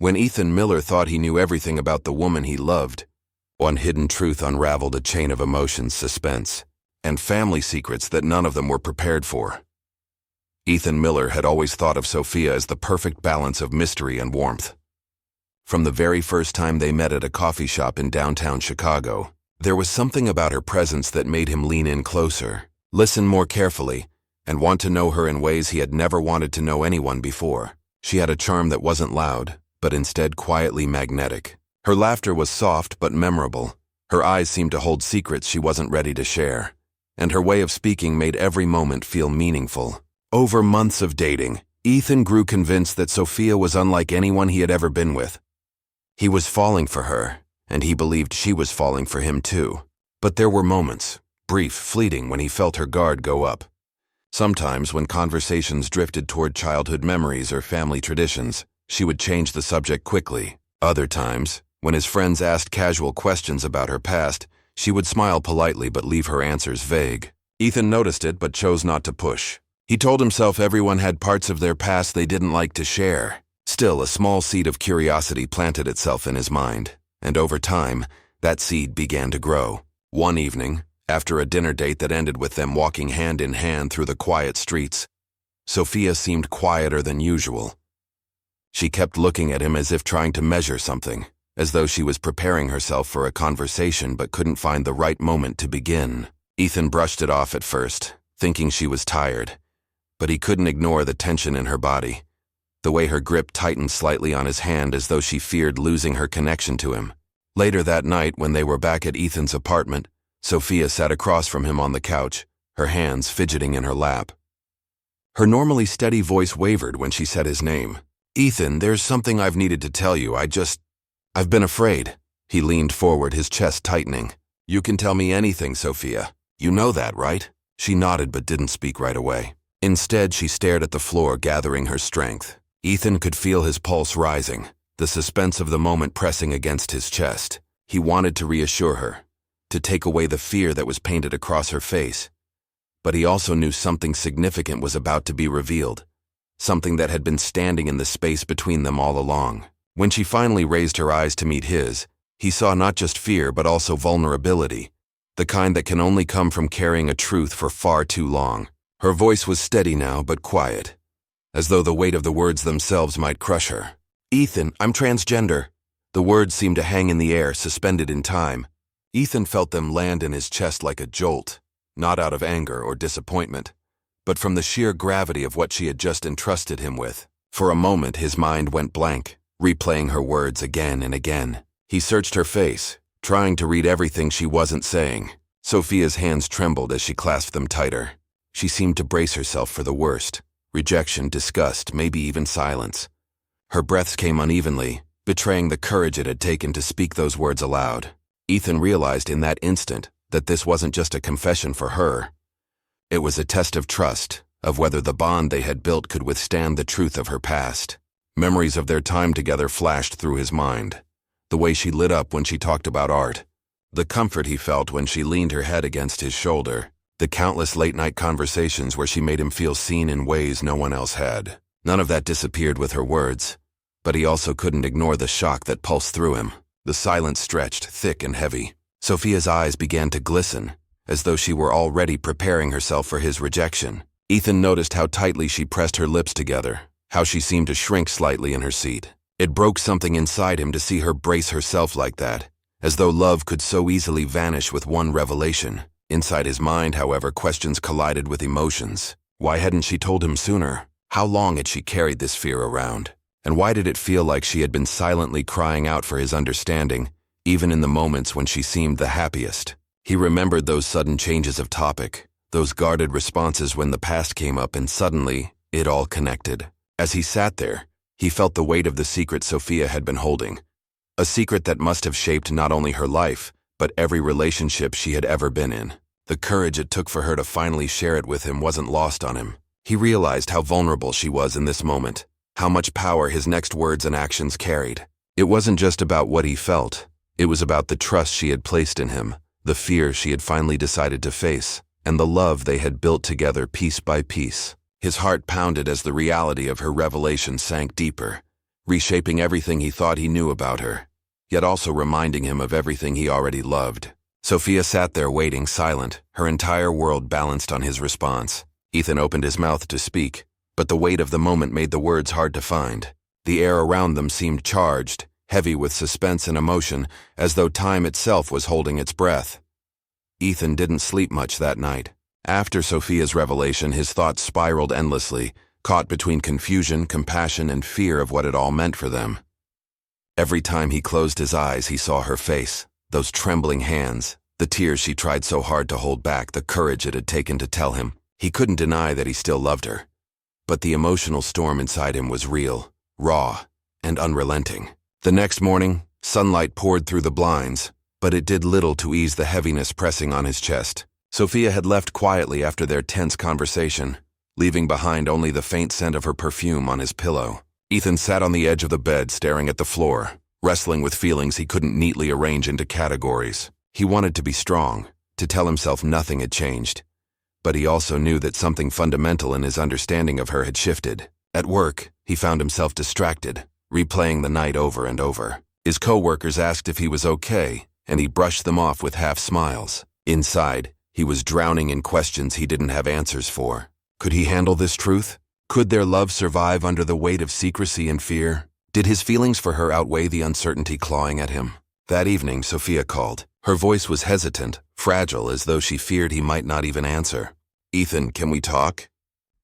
When Ethan Miller thought he knew everything about the woman he loved, one hidden truth unraveled a chain of emotions, suspense, and family secrets that none of them were prepared for. Ethan Miller had always thought of Sophia as the perfect balance of mystery and warmth. From the very first time they met at a coffee shop in downtown Chicago, there was something about her presence that made him lean in closer, listen more carefully, and want to know her in ways he had never wanted to know anyone before. She had a charm that wasn't loud, but instead quietly magnetic. Her laughter was soft but memorable. Her eyes seemed to hold secrets she wasn't ready to share, and her way of speaking made every moment feel meaningful. Over months of dating, Ethan grew convinced that Sophia was unlike anyone he had ever been with. He was falling for her, and he believed she was falling for him too. But there were moments, brief, fleeting, when he felt her guard go up. Sometimes, when conversations drifted toward childhood memories or family traditions, she would change the subject quickly. Other times, when his friends asked casual questions about her past, she would smile politely but leave her answers vague. Ethan noticed it but chose not to push. He told himself everyone had parts of their past they didn't like to share. Still, a small seed of curiosity planted itself in his mind, and over time, that seed began to grow. One evening, after a dinner date that ended with them walking hand in hand through the quiet streets, Sophia seemed quieter than usual. She kept looking at him as if trying to measure something, as though she was preparing herself for a conversation but couldn't find the right moment to begin. Ethan brushed it off at first, thinking she was tired, but he couldn't ignore the tension in her body, the way her grip tightened slightly on his hand as though she feared losing her connection to him. Later that night, when they were back at Ethan's apartment, Sophia sat across from him on the couch, her hands fidgeting in her lap. Her normally steady voice wavered when she said his name. "Ethan, there's something I've needed to tell you. I've been afraid." He leaned forward, his chest tightening. "You can tell me anything, Sophia. You know that, right?" She nodded but didn't speak right away. Instead, she stared at the floor, gathering her strength. Ethan could feel his pulse rising, the suspense of the moment pressing against his chest. He wanted to reassure her, to take away the fear that was painted across her face. But he also knew something significant was about to be revealed, something that had been standing in the space between them all along. When she finally raised her eyes to meet his, he saw not just fear but also vulnerability, the kind that can only come from carrying a truth for far too long. Her voice was steady now but quiet, as though the weight of the words themselves might crush her. "Ethan, I'm transgender." The words seemed to hang in the air, suspended in time. Ethan felt them land in his chest like a jolt, not out of anger or disappointment, but from the sheer gravity of what she had just entrusted him with. For a moment, his mind went blank, replaying her words again and again. He searched her face, trying to read everything she wasn't saying. Sophia's hands trembled as she clasped them tighter. She seemed to brace herself for the worst: rejection, disgust, maybe even silence. Her breaths came unevenly, betraying the courage it had taken to speak those words aloud. Ethan realized in that instant that this wasn't just a confession for her. It was a test of trust, of whether the bond they had built could withstand the truth of her past. Memories of their time together flashed through his mind. The way she lit up when she talked about art, the comfort he felt when she leaned her head against his shoulder, the countless late-night conversations where she made him feel seen in ways no one else had. None of that disappeared with her words, but he also couldn't ignore the shock that pulsed through him. The silence stretched, thick and heavy. Sophia's eyes began to glisten, as though she were already preparing herself for his rejection. Ethan noticed how tightly she pressed her lips together, how she seemed to shrink slightly in her seat. It broke something inside him to see her brace herself like that, as though love could so easily vanish with one revelation. Inside his mind, however, questions collided with emotions. Why hadn't she told him sooner? How long had she carried this fear around? And why did it feel like she had been silently crying out for his understanding, even in the moments when she seemed the happiest? He remembered those sudden changes of topic, those guarded responses when the past came up, and suddenly, it all connected. As he sat there, he felt the weight of the secret Sophia had been holding, a secret that must have shaped not only her life, but every relationship she had ever been in. The courage it took for her to finally share it with him wasn't lost on him. He realized how vulnerable she was in this moment, how much power his next words and actions carried. It wasn't just about what he felt, it was about the trust she had placed in him, the fear she had finally decided to face, and the love they had built together piece by piece. His heart pounded as the reality of her revelation sank deeper, reshaping everything he thought he knew about her, yet also reminding him of everything he already loved. Sophia sat there waiting, silent, her entire world balanced on his response. Ethan opened his mouth to speak, but the weight of the moment made the words hard to find. The air around them seemed charged, heavy with suspense and emotion, as though time itself was holding its breath. Ethan didn't sleep much that night. After Sophia's revelation, his thoughts spiraled endlessly, caught between confusion, compassion, and fear of what it all meant for them. Every time he closed his eyes, he saw her face, those trembling hands, the tears she tried so hard to hold back, the courage it had taken to tell him. He couldn't deny that he still loved her. But the emotional storm inside him was real, raw, and unrelenting. The next morning, sunlight poured through the blinds, but it did little to ease the heaviness pressing on his chest. Sophia had left quietly after their tense conversation, leaving behind only the faint scent of her perfume on his pillow. Ethan sat on the edge of the bed, staring at the floor, wrestling with feelings he couldn't neatly arrange into categories. He wanted to be strong, to tell himself nothing had changed. But he also knew that something fundamental in his understanding of her had shifted. At work, he found himself distracted, replaying the night over and over. His co-workers asked if he was okay, and he brushed them off with half smiles. Inside, he was drowning in questions he didn't have answers for. Could he handle this truth? Could their love survive under the weight of secrecy and fear? Did his feelings for her outweigh the uncertainty clawing at him? That evening, Sophia called. Her voice was hesitant, fragile, as though she feared he might not even answer. "Ethan, can we talk?"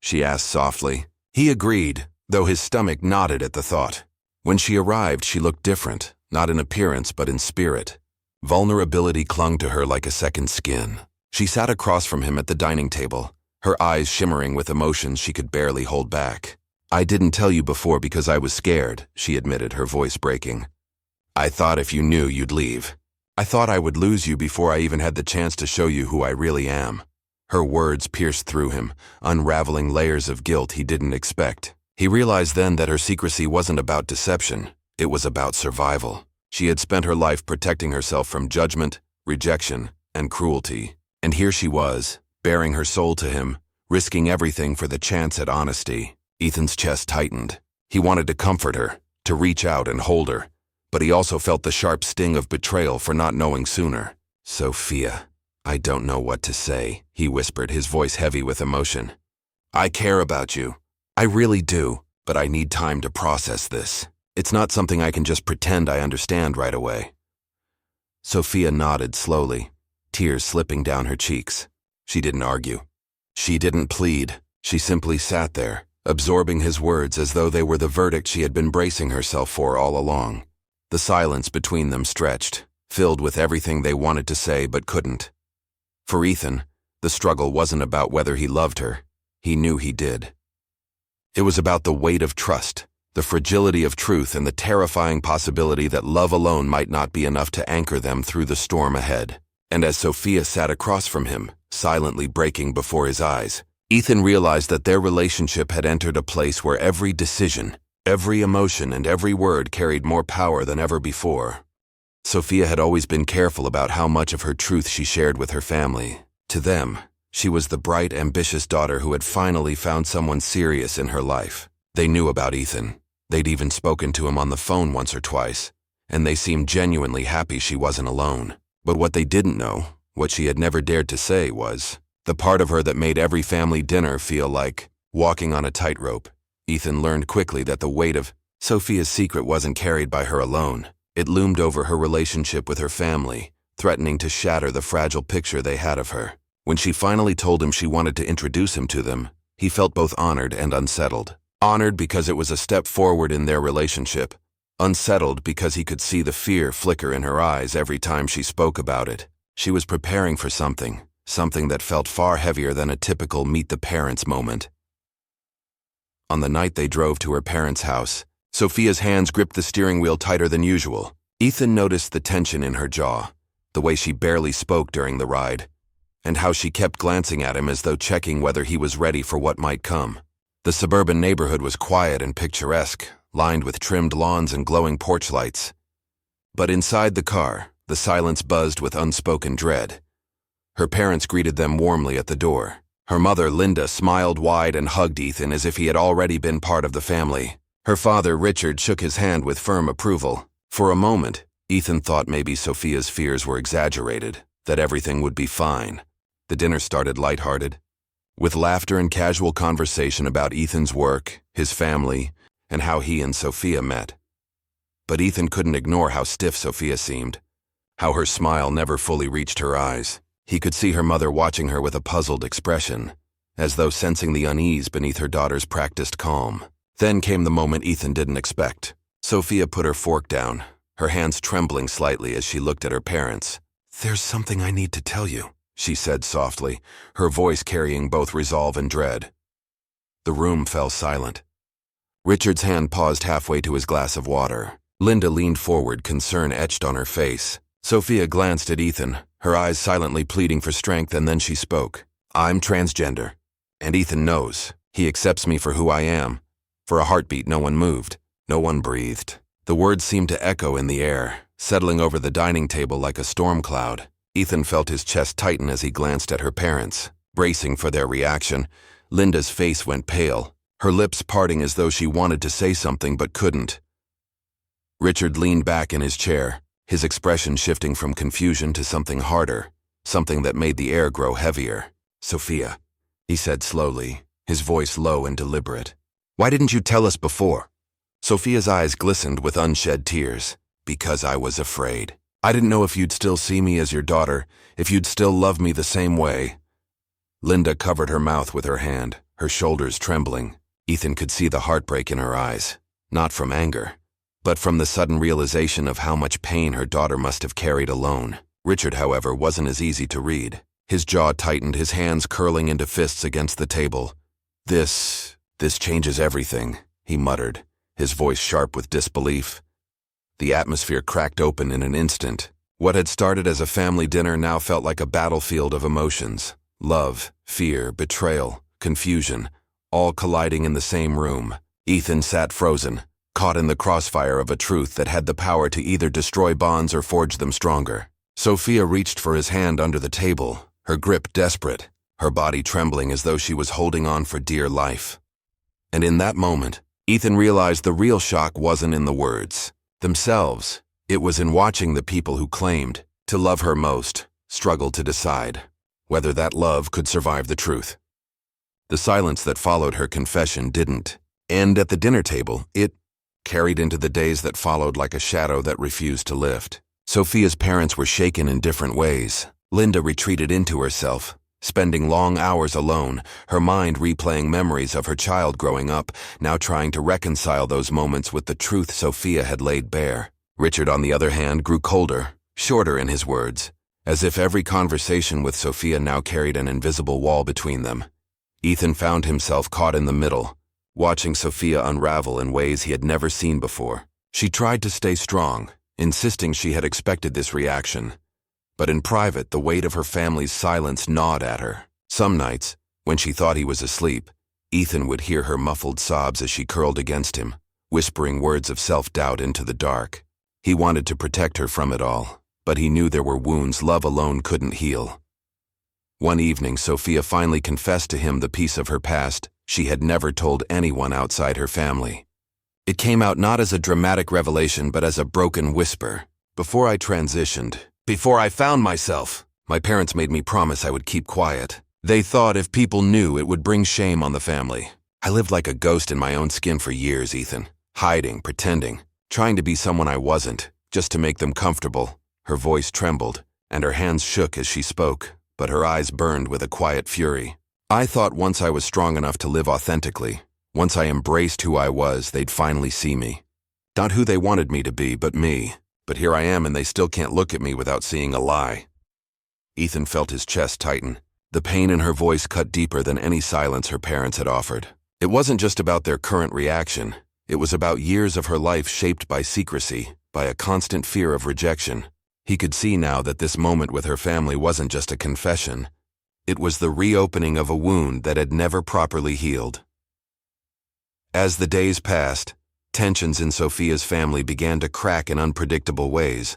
she asked softly. He agreed, though his stomach knotted at the thought. When she arrived, she looked different, not in appearance but in spirit. Vulnerability clung to her like a second skin. She sat across from him at the dining table, her eyes shimmering with emotions she could barely hold back. "I didn't tell you before because I was scared," she admitted, her voice breaking. "I thought if you knew, you'd leave. I thought I would lose you before I even had the chance to show you who I really am." Her words pierced through him, unraveling layers of guilt he didn't expect. He realized then that her secrecy wasn't about deception, it was about survival. She had spent her life protecting herself from judgment, rejection, and cruelty. And here she was, baring her soul to him, risking everything for the chance at honesty. Ethan's chest tightened. He wanted to comfort her, to reach out and hold her, but he also felt the sharp sting of betrayal for not knowing sooner. "Sophia, I don't know what to say," he whispered, his voice heavy with emotion. "I care about you. I really do, but I need time to process this. It's not something I can just pretend I understand right away." Sophia nodded slowly, tears slipping down her cheeks. She didn't argue. She didn't plead. She simply sat there, absorbing his words as though they were the verdict she had been bracing herself for all along. The silence between them stretched, filled with everything they wanted to say but couldn't. For Ethan, the struggle wasn't about whether he loved her. He knew he did. It was about the weight of trust, the fragility of truth, and the terrifying possibility that love alone might not be enough to anchor them through the storm ahead. And as Sophia sat across from him, silently breaking before his eyes, Ethan realized that their relationship had entered a place where every decision, every emotion, and every word carried more power than ever before. Sophia had always been careful about how much of her truth she shared with her family. To them, she was the bright, ambitious daughter who had finally found someone serious in her life. They knew about Ethan. They'd even spoken to him on the phone once or twice, and they seemed genuinely happy she wasn't alone. But what they didn't know, what she had never dared to say, was the part of her that made every family dinner feel like walking on a tightrope. Ethan learned quickly that the weight of Sophia's secret wasn't carried by her alone. It loomed over her relationship with her family, threatening to shatter the fragile picture they had of her. When she finally told him she wanted to introduce him to them, he felt both honored and unsettled. Honored because it was a step forward in their relationship, unsettled because he could see the fear flicker in her eyes every time she spoke about it. She was preparing for something that felt far heavier than a typical meet-the-parents moment. On the night they drove to her parents' house, Sophia's hands gripped the steering wheel tighter than usual. Ethan noticed the tension in her jaw, the way she barely spoke during the ride, and how she kept glancing at him as though checking whether he was ready for what might come. The suburban neighborhood was quiet and picturesque, lined with trimmed lawns and glowing porch lights. But inside the car, the silence buzzed with unspoken dread. Her parents greeted them warmly at the door. Her mother, Linda, smiled wide and hugged Ethan as if he had already been part of the family. Her father, Richard, shook his hand with firm approval. For a moment, Ethan thought maybe Sophia's fears were exaggerated, that everything would be fine. The dinner started lighthearted, with laughter and casual conversation about Ethan's work, his family, and how he and Sophia met. But Ethan couldn't ignore how stiff Sophia seemed, how her smile never fully reached her eyes. He could see her mother watching her with a puzzled expression, as though sensing the unease beneath her daughter's practiced calm. Then came the moment Ethan didn't expect. Sophia put her fork down, her hands trembling slightly as she looked at her parents. "There's something I need to tell you," she said softly, her voice carrying both resolve and dread. The room fell silent. Richard's hand paused halfway to his glass of water. Linda leaned forward, concern etched on her face. Sophia glanced at Ethan, her eyes silently pleading for strength, and then she spoke. "I'm transgender, and Ethan knows. He accepts me for who I am." For a heartbeat, no one moved. No one breathed. The words seemed to echo in the air, settling over the dining table like a storm cloud. Ethan felt his chest tighten as he glanced at her parents, bracing for their reaction. Linda's face went pale, her lips parting as though she wanted to say something but couldn't. Richard leaned back in his chair, his expression shifting from confusion to something harder, something that made the air grow heavier. "Sophia," he said slowly, his voice low and deliberate. "Why didn't you tell us before?" Sophia's eyes glistened with unshed tears. "Because I was afraid. I didn't know if you'd still see me as your daughter, if you'd still love me the same way." Linda covered her mouth with her hand, her shoulders trembling. Ethan could see the heartbreak in her eyes, not from anger, but from the sudden realization of how much pain her daughter must have carried alone. Richard, however, wasn't as easy to read. His jaw tightened, his hands curling into fists against the table. This changes everything," he muttered, his voice sharp with disbelief. The atmosphere cracked open in an instant. What had started as a family dinner now felt like a battlefield of emotions. Love, fear, betrayal, confusion, all colliding in the same room. Ethan sat frozen, caught in the crossfire of a truth that had the power to either destroy bonds or forge them stronger. Sophia reached for his hand under the table, her grip desperate, her body trembling as though she was holding on for dear life. And in that moment, Ethan realized the real shock wasn't in the words themselves. It was in watching the people who claimed to love her most struggle to decide whether that love could survive the truth. The silence that followed her confession didn't end at the dinner table. It carried into the days that followed like a shadow that refused to lift. Sophia's parents were shaken in different ways. Linda retreated into herself, spending long hours alone, her mind replaying memories of her child growing up, now trying to reconcile those moments with the truth Sophia had laid bare. Richard, on the other hand, grew colder, shorter in his words, as if every conversation with Sophia now carried an invisible wall between them. Ethan found himself caught in the middle, watching Sophia unravel in ways he had never seen before. She tried to stay strong, insisting she had expected this reaction. But in private, the weight of her family's silence gnawed at her. Some nights, when she thought he was asleep, Ethan would hear her muffled sobs as she curled against him, whispering words of self-doubt into the dark. He wanted to protect her from it all, but he knew there were wounds love alone couldn't heal. One evening, Sophia finally confessed to him the piece of her past she had never told anyone outside her family. It came out not as a dramatic revelation, but as a broken whisper. "Before I transitioned, before I found myself, my parents made me promise I would keep quiet. They thought if people knew, it would bring shame on the family. I lived like a ghost in my own skin for years, Ethan, hiding, pretending, trying to be someone I wasn't, just to make them comfortable." Her voice trembled, and her hands shook as she spoke, but her eyes burned with a quiet fury. "I thought once I was strong enough to live authentically, once I embraced who I was, they'd finally see me. Not who they wanted me to be, but me. But here I am, and they still can't look at me without seeing a lie." Ethan felt his chest tighten. The pain in her voice cut deeper than any silence her parents had offered. It wasn't just about their current reaction. It was about years of her life shaped by secrecy, by a constant fear of rejection. He could see now that this moment with her family wasn't just a confession. It was the reopening of a wound that had never properly healed. As the days passed, tensions in Sophia's family began to crack in unpredictable ways.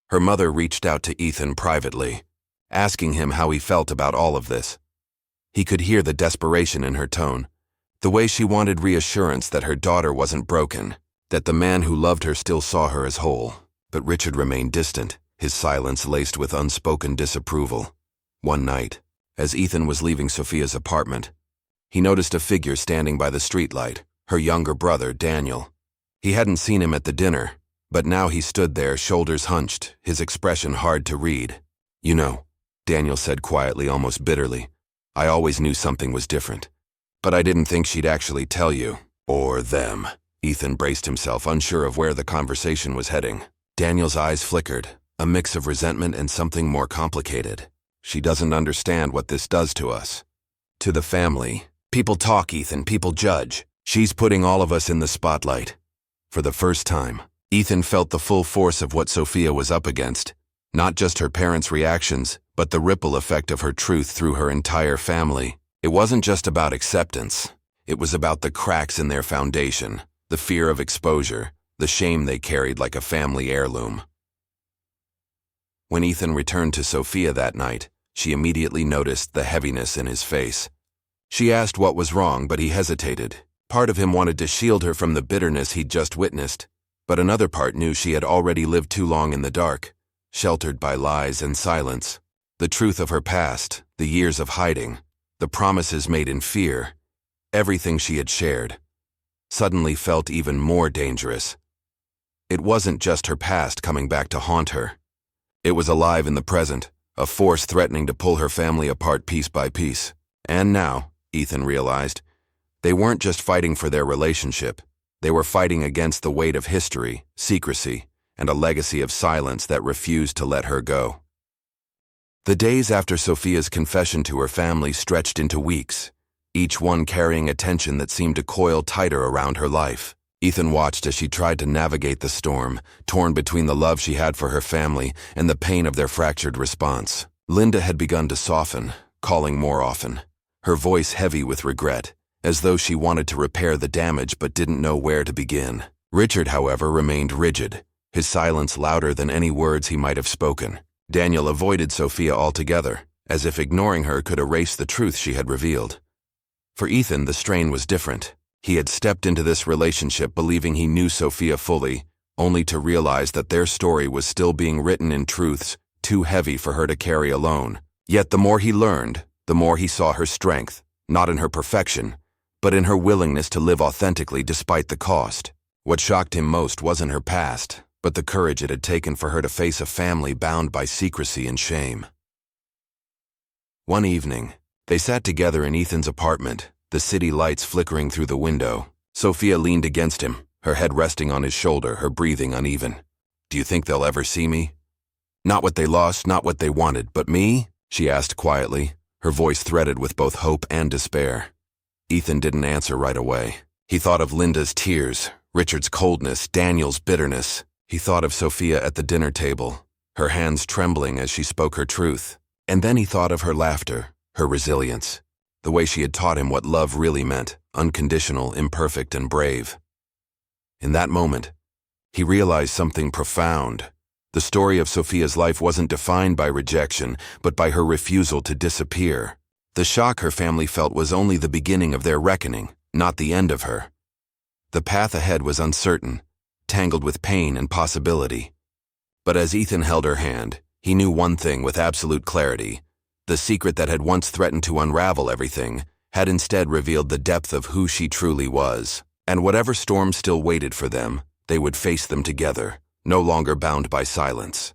Her mother reached out to Ethan privately, asking him how he felt about all of this. He could hear the desperation in her tone, The way she wanted reassurance that her daughter wasn't broken, that the man who loved her still saw her as whole. But Richard remained distant, his silence laced with unspoken disapproval. One night, as Ethan was leaving Sophia's apartment, he noticed a figure standing by the streetlight, her younger brother, Daniel. He hadn't seen him at the dinner, but now he stood there, shoulders hunched, his expression hard to read. "You know," Daniel said quietly, almost bitterly, "I always knew something was different. But I didn't think she'd actually tell you. Or them." Ethan braced himself, unsure of where the conversation was heading. Daniel's eyes flickered, a mix of resentment and something more complicated. "She doesn't understand what this does to us. To the family. People talk, Ethan, people judge. She's putting all of us in the spotlight." For the first time, Ethan felt the full force of what Sophia was up against. Not just her parents' reactions, but the ripple effect of her truth through her entire family. It wasn't just about acceptance. It was about the cracks in their foundation, the fear of exposure, the shame they carried like a family heirloom. When Ethan returned to Sophia that night, she immediately noticed the heaviness in his face. She asked what was wrong, but he hesitated. Part of him wanted to shield her from the bitterness he'd just witnessed, but another part knew she had already lived too long in the dark, sheltered by lies and silence. The truth of her past, the years of hiding, the promises made in fear, everything she had shared, suddenly felt even more dangerous. It wasn't just her past coming back to haunt her. It was alive in the present, a force threatening to pull her family apart piece by piece. And now, Ethan realized, they weren't just fighting for their relationship. They were fighting against the weight of history, secrecy, and a legacy of silence that refused to let her go. The days after Sophia's confession to her family stretched into weeks, each one carrying a tension that seemed to coil tighter around her life. Ethan watched as she tried to navigate the storm, torn between the love she had for her family and the pain of their fractured response. Linda had begun to soften, calling more often, her voice heavy with regret, as though she wanted to repair the damage but didn't know where to begin. Richard, however, remained rigid, his silence louder than any words he might have spoken. Daniel avoided Sophia altogether, as if ignoring her could erase the truth she had revealed. For Ethan, the strain was different. He had stepped into this relationship believing he knew Sophia fully, only to realize that their story was still being written in truths too heavy for her to carry alone. Yet the more he learned, the more he saw her strength, not in her perfection, but in her willingness to live authentically despite the cost. What shocked him most wasn't her past, but the courage it had taken for her to face a family bound by secrecy and shame. One evening, they sat together in Ethan's apartment, the city lights flickering through the window. Sophia leaned against him, her head resting on his shoulder, her breathing uneven. "Do you think they'll ever see me? Not what they lost, not what they wanted, but me?" she asked quietly, her voice threaded with both hope and despair. Ethan didn't answer right away. He thought of Linda's tears, Richard's coldness, Daniel's bitterness. He thought of Sophia at the dinner table, her hands trembling as she spoke her truth. And then he thought of her laughter, her resilience, the way she had taught him what love really meant, unconditional, imperfect, and brave. In that moment, he realized something profound. The story of Sophia's life wasn't defined by rejection, but by her refusal to disappear. The shock her family felt was only the beginning of their reckoning, not the end of her. The path ahead was uncertain, tangled with pain and possibility. But as Ethan held her hand, he knew one thing with absolute clarity. The secret that had once threatened to unravel everything had instead revealed the depth of who she truly was. And whatever storms still waited for them, they would face them together, no longer bound by silence.